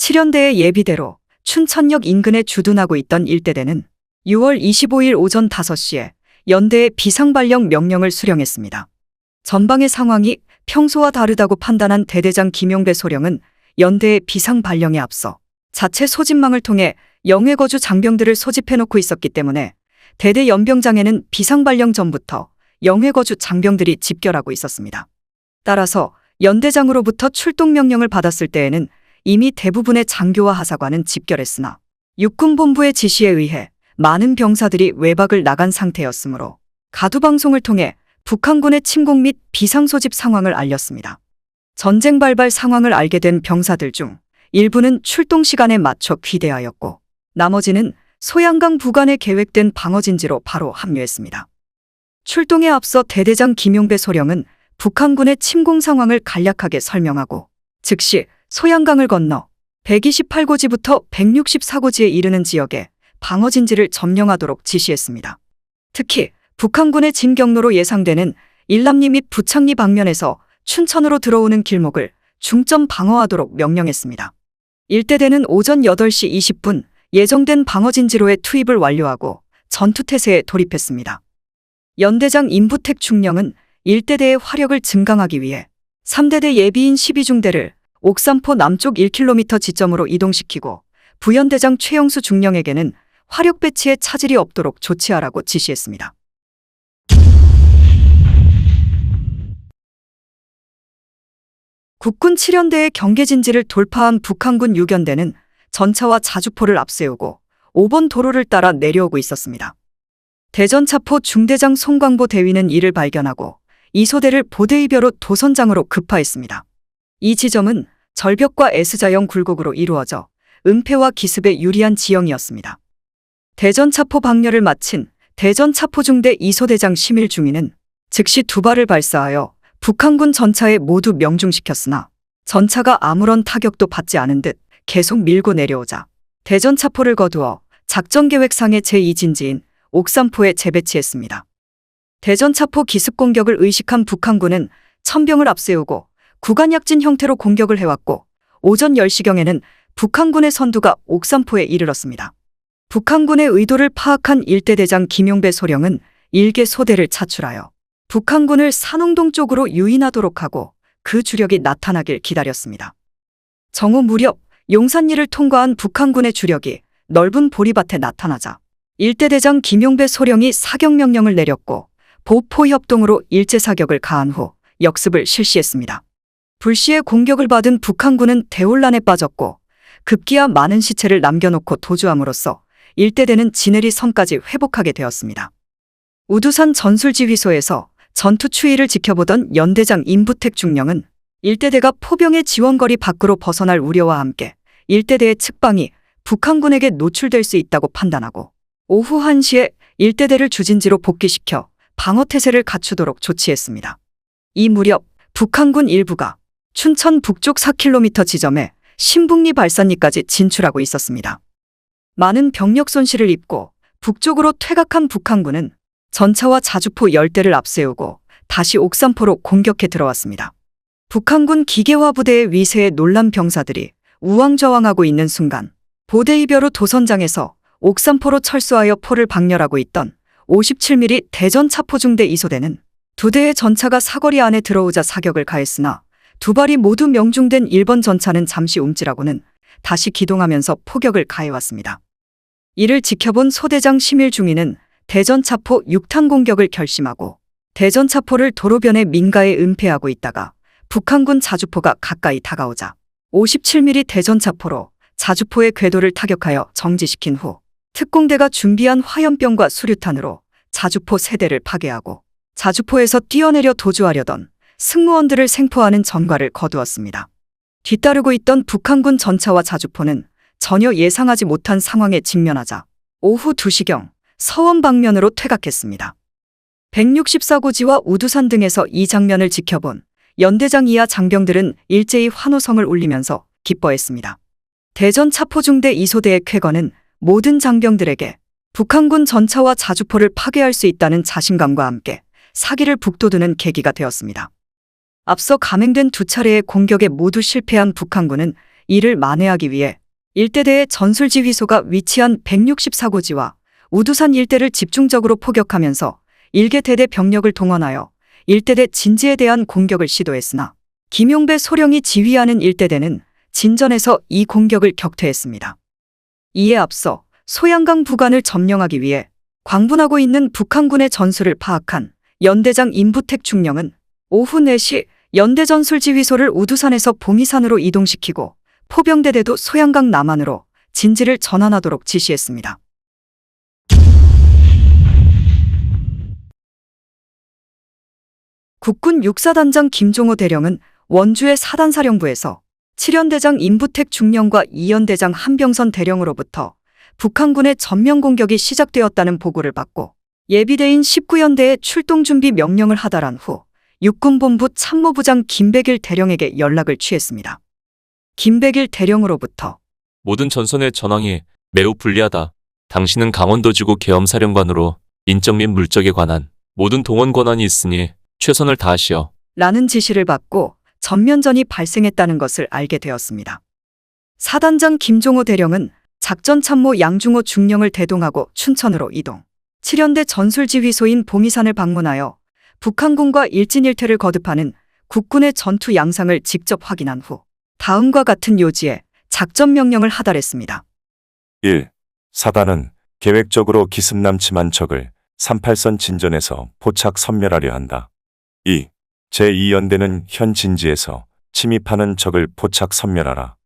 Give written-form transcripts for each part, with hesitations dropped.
칠연대의 예비대로 춘천역 인근에 주둔하고 있던 일대대는 6월 25일 오전 5시에 연대의 비상발령 명령을 수령했습니다. 전방의 상황이 평소와 다르다고 판단한 대대장 김용배 소령은 연대의 비상발령에 앞서 자체 소집망을 통해 영해거주 장병들을 소집해놓고 있었기 때문에 대대 연병장에는 비상발령 전부터 영해거주 장병들이 집결하고 있었습니다. 따라서 연대장으로부터 출동 명령을 받았을 때에는 이미 대부분의 장교와 하사관은 집결했으나 육군본부의 지시에 의해 많은 병사들이 외박을 나간 상태였으므로 가두방송을 통해 북한군의 침공 및 비상소집 상황을 알렸습니다. 전쟁 발발 상황을 알게 된 병사들 중 일부는 출동 시간에 맞춰 귀대하였고 나머지는 소양강 부근에 계획된 방어진지로 바로 합류했습니다. 출동에 앞서 대대장 김용배 소령은 북한군의 침공 상황을 간략하게 설명하고 즉시 소양강을 건너 128고지부터 164고지에 이르는 지역에 방어진지를 점령하도록 지시했습니다. 특히 북한군의 진경로로 예상되는 일남리 및 부창리 방면에서 춘천으로 들어오는 길목을 중점 방어하도록 명령했습니다. 일대대는 오전 8시 20분 예정된 방어진지로의 투입을 완료하고 전투태세에 돌입했습니다. 연대장 임부택 중령은 일대대의 화력을 증강하기 위해 3대대 예비인 12중대를 옥산포 남쪽 1km 지점으로 이동시키고 부연대장 최영수 중령에게는 화력 배치에 차질이 없도록 조치하라고 지시했습니다. 국군 7연대의 경계진지를 돌파한 북한군 6연대는 전차와 자주포를 앞세우고 5번 도로를 따라 내려오고 있었습니다. 대전차포 중대장 송광보 대위는 이를 발견하고 이소대를 보대이벼로 도선장으로 급파했습니다. 이 지점은 절벽과 S자형 굴곡으로 이루어져 은폐와 기습에 유리한 지형이었습니다. 대전차포 방열을 마친 대전차포중대 이소대장 심일중위는 즉시 2발을 발사하여 북한군 전차에 모두 명중시켰으나 전차가 아무런 타격도 받지 않은 듯 계속 밀고 내려오자 대전차포를 거두어 작전계획상의 제2진지인 옥산포에 재배치했습니다. 대전차포 기습공격을 의식한 북한군은 천병을 앞세우고 구간약진 형태로 공격을 해왔고 오전 10시경에는 북한군의 선두가 옥산포에 이르렀습니다. 북한군의 의도를 파악한 일대대장 김용배 소령은 일개 소대를 차출하여 북한군을 산홍동 쪽으로 유인하도록 하고 그 주력이 나타나길 기다렸습니다. 정오 무렵 용산리를 통과한 북한군의 주력이 넓은 보리밭에 나타나자 일대대장 김용배 소령이 사격명령을 내렸고 보포협동으로 일제사격을 가한 후 역습을 실시했습니다. 불시에 공격을 받은 북한군은 대혼란에 빠졌고 급기야 많은 시체를 남겨놓고 도주함으로써 일대대는 지내리 섬까지 회복하게 되었습니다. 우두산 전술지휘소에서 전투 추이를 지켜보던 연대장 임부택 중령은 일대대가 포병의 지원거리 밖으로 벗어날 우려와 함께 일대대의 측방이 북한군에게 노출될 수 있다고 판단하고 오후 1시에 일대대를 주진지로 복귀시켜 방어태세를 갖추도록 조치했습니다. 이 무렵 북한군 일부가 춘천 북쪽 4km 지점에 신북리 발산리까지 진출하고 있었습니다. 많은 병력 손실을 입고 북쪽으로 퇴각한 북한군은 전차와 자주포 10대를 앞세우고 다시 옥산포로 공격해 들어왔습니다. 북한군 기계화 부대의 위세에 놀란 병사들이 우왕좌왕하고 있는 순간 보대이벼루 도선장에서 옥산포로 철수하여 포를 방열하고 있던 57mm 대전차포중대 이소대는 2대의 전차가 사거리 안에 들어오자 사격을 가했으나 2발이 모두 명중된 1번 전차는 잠시 움찔하고는 다시 기동하면서 포격을 가해왔습니다. 이를 지켜본 소대장 심일중위는 대전차포 6탄 공격을 결심하고 대전차포를 도로변에 민가에 은폐하고 있다가 북한군 자주포가 가까이 다가오자 57mm 대전차포로 자주포의 궤도를 타격하여 정지시킨 후 특공대가 준비한 화염병과 수류탄으로 자주포 세대를 파괴하고 자주포에서 뛰어내려 도주하려던 승무원들을 생포하는 전과를 거두었습니다. 뒤따르고 있던 북한군 전차와 자주포는 전혀 예상하지 못한 상황에 직면하자 오후 2시경 서원 방면으로 퇴각했습니다. 164고지와 우두산 등에서 이 장면을 지켜본 연대장 이하 장병들은 일제히 환호성을 울리면서 기뻐했습니다. 대전차포중대 이소대의 쾌거는 모든 장병들에게 북한군 전차와 자주포를 파괴할 수 있다는 자신감과 함께 사기를 북돋우는 계기가 되었습니다. 앞서 감행된 2차례의 공격에 모두 실패한 북한군은 이를 만회하기 위해 일대대의 전술지휘소가 위치한 164고지와 우두산 일대를 집중적으로 포격하면서 일개 대대 병력을 동원하여 일대대 진지에 대한 공격을 시도했으나 김용배 소령이 지휘하는 일대대는 진전에서 이 공격을 격퇴했습니다. 이에 앞서 소양강 부간을 점령하기 위해 광분하고 있는 북한군의 전술을 파악한 연대장 임부택 중령은 오후 4시 연대 전술지휘소를 우두산에서 봉이산으로 이동시키고 포병대대도 소양강 남안으로 진지를 전환하도록 지시했습니다. 국군 6사단장 김종호 대령은 원주의 사단사령부에서 7연대장 임부택 중령과 2연대장 한병선 대령으로부터 북한군의 전면 공격이 시작되었다는 보고를 받고 예비대인 19연대에 출동 준비 명령을 하달한 후 육군본부 참모부장 김백일 대령에게 연락을 취했습니다. 김백일 대령으로부터 모든 전선의 전황이 매우 불리하다. 당신은 강원도지구 계엄사령관으로 인적 및 물적에 관한 모든 동원 권한이 있으니 최선을 다하시오. 라는 지시를 받고 전면전이 발생했다는 것을 알게 되었습니다. 사단장 김종호 대령은 작전참모 양중호 중령을 대동하고 춘천으로 이동. 7연대 전술지휘소인 봉이산을 방문하여 북한군과 일진일퇴를 거듭하는 국군의 전투 양상을 직접 확인한 후 다음과 같은 요지에 작전 명령을 하달했습니다. 1. 사단은 계획적으로 기습남침한 적을 38선 진전에서 포착 섬멸하려 한다. 2. 제2연대는 현 진지에서 침입하는 적을 포착 섬멸하라.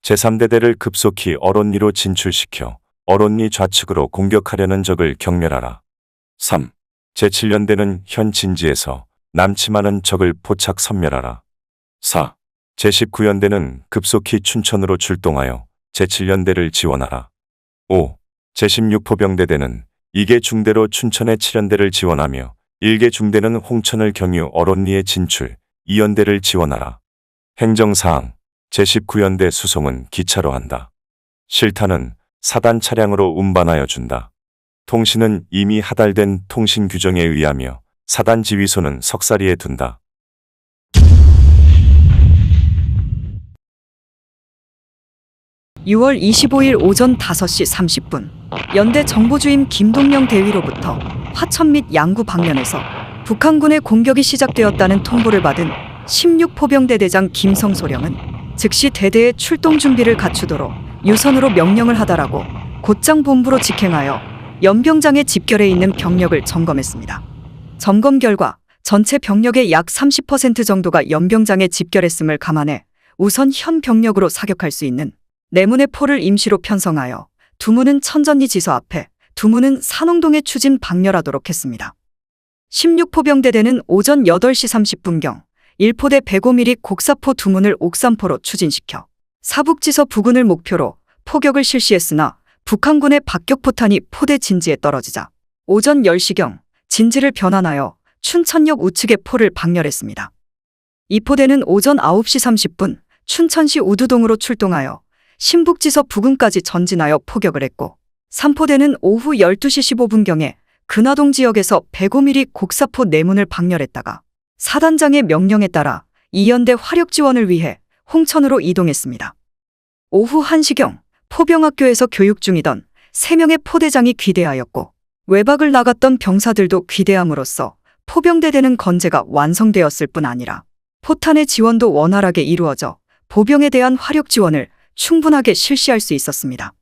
제3대대를 급속히 어론리로 진출시켜 어론리 좌측으로 공격하려는 적을 경멸하라. 3. 제7연대는 현 진지에서 남침하는 적을 포착 섬멸하라. 4. 제19연대는 급속히 춘천으로 출동하여 제7연대를 지원하라. 5. 제16포병대대는 2개 중대로 춘천의 7연대를 지원하며 1개 중대는 홍천을 경유 어론리에 진출 2연대를 지원하라. 행정사항 제19연대 수송은 기차로 한다. 실탄은 사단 차량으로 운반하여 준다. 통신은 이미 하달된 통신 규정에 의하며 사단 지휘소는 석사리에 둔다. (6월 25일) 오전 5시 30분 연대 정보주임 김동영 대위로부터 화천 및 양구 방면에서 북한군의 공격이 시작되었다는 통보를 받은 16포병대대장 김성소령은 즉시 대대의 출동 준비를 갖추도록 유선으로 명령을 하달하고 곧장 본부로 직행하여 연병장에 집결해 있는 병력을 점검했습니다. 점검 결과 전체 병력의 약 30% 정도가 연병장에 집결했음을 감안해 우선 현 병력으로 사격할 수 있는 4문의 포를 임시로 편성하여 2문은 천전리 지서 앞에 2문은 산홍동에 추진 방렬하도록 했습니다. 16포병대대는 오전 8시 30분경 1포대 105mm 곡사포 2문을 옥산포로 추진시켜 사북지서 부근을 목표로 포격을 실시했으나 북한군의 박격포탄이 포대 진지에 떨어지자 오전 10시경 진지를 변환하여 춘천역 우측의 포를 방렬했습니다. 이 포대는 오전 9시 30분 춘천시 우두동으로 출동하여 신북지서 부근까지 전진하여 포격을 했고 3포대는 오후 12시 15분경에 근화동 지역에서 105mm 곡사포 4문을 방렬했다가 사단장의 명령에 따라 2연대 화력 지원을 위해 홍천으로 이동했습니다. 오후 1시경 포병학교에서 교육 중이던 3명의 포대장이 귀대하였고 외박을 나갔던 병사들도 귀대함으로써 포병대대는 건재가 완성되었을 뿐 아니라 포탄의 지원도 원활하게 이루어져 보병에 대한 화력 지원을 충분하게 실시할 수 있었습니다.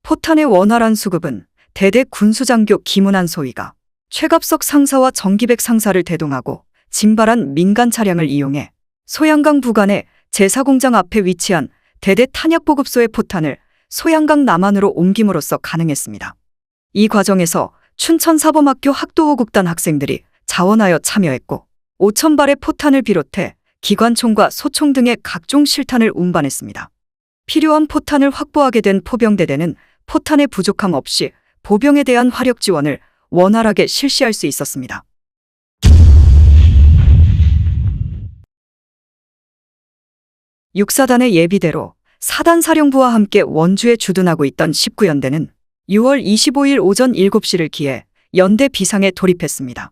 포탄의 원활한 수급은 대대 군수장교 김은한 소위가 최갑석 상사와 정기백 상사를 대동하고 진발한 민간 차량을 이용해 소양강 부간의 제사공장 앞에 위치한 대대 탄약보급소의 포탄을 소양강 남안으로 옮김으로써 가능했습니다. 이 과정에서 춘천사범학교 학도호국단 학생들이 자원하여 참여했고 5,000발의 포탄을 비롯해 기관총과 소총 등의 각종 실탄을 운반했습니다. 필요한 포탄을 확보하게 된 포병대대는 포탄의 부족함 없이 보병에 대한 화력 지원을 원활하게 실시할 수 있었습니다. 육사단의 예비대로 사단사령부와 함께 원주에 주둔하고 있던 19연대는 6월 25일 오전 7시를 기해 연대 비상에 돌입했습니다.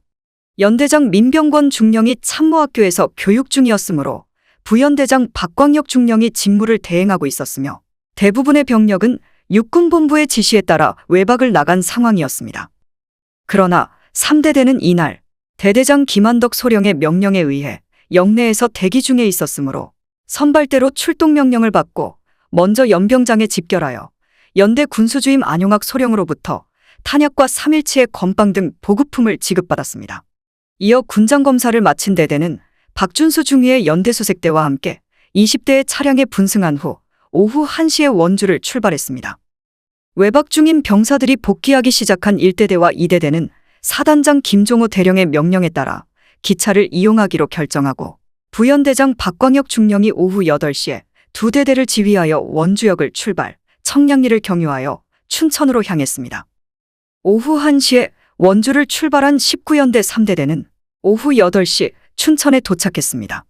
연대장 민병권 중령이 참모학교에서 교육 중이었으므로 부연대장 박광혁 중령이 직무를 대행하고 있었으며 대부분의 병력은 육군본부의 지시에 따라 외박을 나간 상황이었습니다. 그러나 3대대는 이날 대대장 김한덕 소령의 명령에 의해 영내에서 대기 중에 있었으므로 선발대로 출동 명령을 받고 먼저 연병장에 집결하여 연대 군수주임 안용학 소령으로부터 탄약과 3일치의 건빵 등 보급품을 지급받았습니다. 이어 군장검사를 마친 대대는 박준수 중위의 연대수색대와 함께 20대의 차량에 분승한 후 오후 1시에 원주를 출발했습니다. 외박 중인 병사들이 복귀하기 시작한 1대대와 2대대는 사단장 김종호 대령의 명령에 따라 기차를 이용하기로 결정하고 부연대장 박광혁 중령이 오후 8시에 2대대를 지휘하여 원주역을 출발, 청량리를 경유하여 춘천으로 향했습니다. 오후 1시에 원주를 출발한 19연대 3대대는 오후 8시 춘천에 도착했습니다.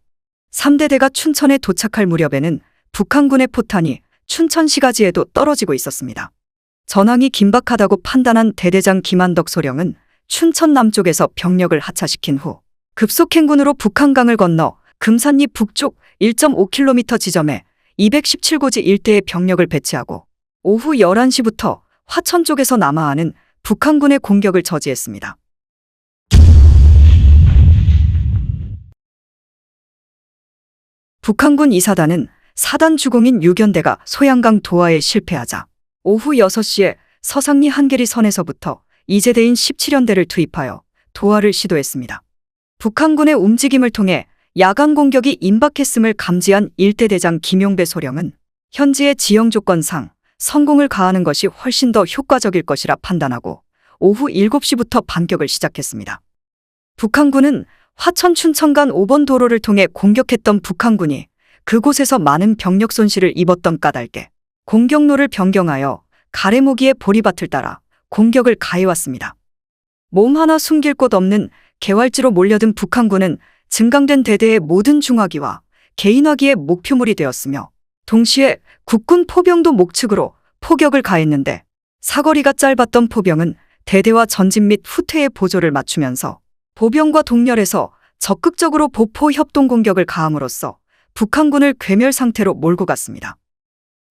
3대대가 춘천에 도착할 무렵에는 북한군의 포탄이 춘천 시가지에도 떨어지고 있었습니다. 전황이 긴박하다고 판단한 대대장 김한덕 소령은 춘천 남쪽에서 병력을 하차시킨 후 급속행군으로 북한강을 건너 금산리 북쪽 1.5km 지점에 217고지 일대의 병력을 배치하고 오후 11시부터 화천 쪽에서 남하하는 북한군의 공격을 저지했습니다. 북한군 2사단은 사단 주공인 6연대가 소양강 도하에 실패하자 오후 6시에 서상리 한계리 선에서부터 이제대인 17연대를 투입하여 도하를 시도했습니다. 북한군의 움직임을 통해 야간 공격이 임박했음을 감지한 1대 대장 김용배 소령은 현지의 지형 조건상 성공을 가하는 것이 훨씬 더 효과적일 것이라 판단하고 오후 7시부터 반격을 시작했습니다. 북한군은 화천 춘천 간 5번 도로를 통해 공격했던 북한군이 그곳에서 많은 병력 손실을 입었던 까닭에 공격로를 변경하여 가래모기의 보리밭을 따라 공격을 가해왔습니다. 몸 하나 숨길 곳 없는 개활지로 몰려든 북한군은 증강된 대대의 모든 중화기와 개인화기의 목표물이 되었으며 동시에 국군 포병도 목축으로 포격을 가했는데 사거리가 짧았던 포병은 대대와 전진 및 후퇴의 보조를 맞추면서 보병과 동렬해서 적극적으로 보포 협동 공격을 가함으로써 북한군을 괴멸 상태로 몰고 갔습니다.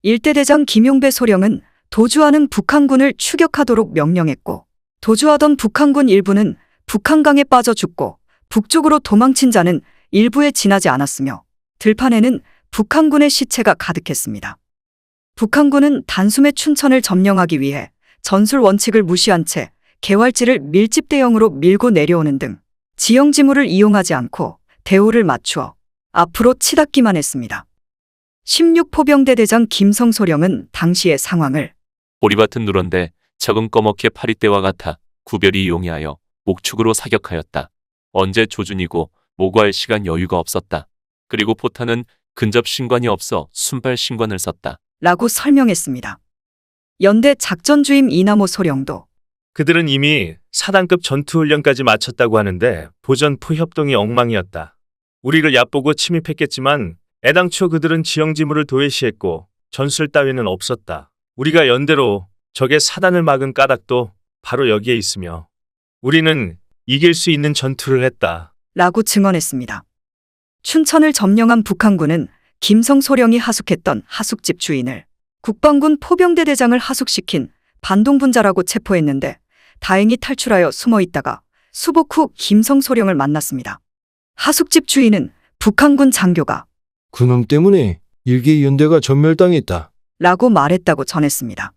1대 대장 김용배 소령은 도주하는 북한군을 추격하도록 명령했고 도주하던 북한군 일부는 북한강에 빠져 죽고 북쪽으로 도망친 자는 일부에 지나지 않았으며 들판에는 북한군의 시체가 가득했습니다. 북한군은 단숨에 춘천을 점령하기 위해 전술 원칙을 무시한 채 개활지를 밀집 대형으로 밀고 내려오는 등 지형 지물을 이용하지 않고 대오를 맞추어 앞으로 치닫기만 했습니다. 16포병대 대장 김성소령은 당시의 상황을 보리밭은 누런데 적은 꺼멓게 파리떼와 같아 구별이 용이하여 목축으로 사격하였다. 언제 조준이고 모구할 시간 여유가 없었다. 그리고 포탄은 근접 신관이 없어 순발 신관을 썼다. 라고 설명했습니다. 연대 작전주임 이남호 소령도 그들은 이미 사단급 전투훈련까지 마쳤다고 하는데 보전포 협동이 엉망이었다. 우리를 얕보고 침입했겠지만 애당초 그들은 지형지물을 도외시했고 전술 따위는 없었다. 우리가 연대로 적의 사단을 막은 까닭도 바로 여기에 있으며 우리는 이길 수 있는 전투를 했다. 라고 증언했습니다. 춘천을 점령한 북한군은 김성소령이 하숙했던 하숙집 주인을 국방군 포병대 대장을 하숙시킨 반동분자라고 체포했는데 다행히 탈출하여 숨어있다가 수복 후 김성소령을 만났습니다. 하숙집 주인은 북한군 장교가 그놈 때문에 일개 연대가 전멸당했다. 라고 말했다고 전했습니다.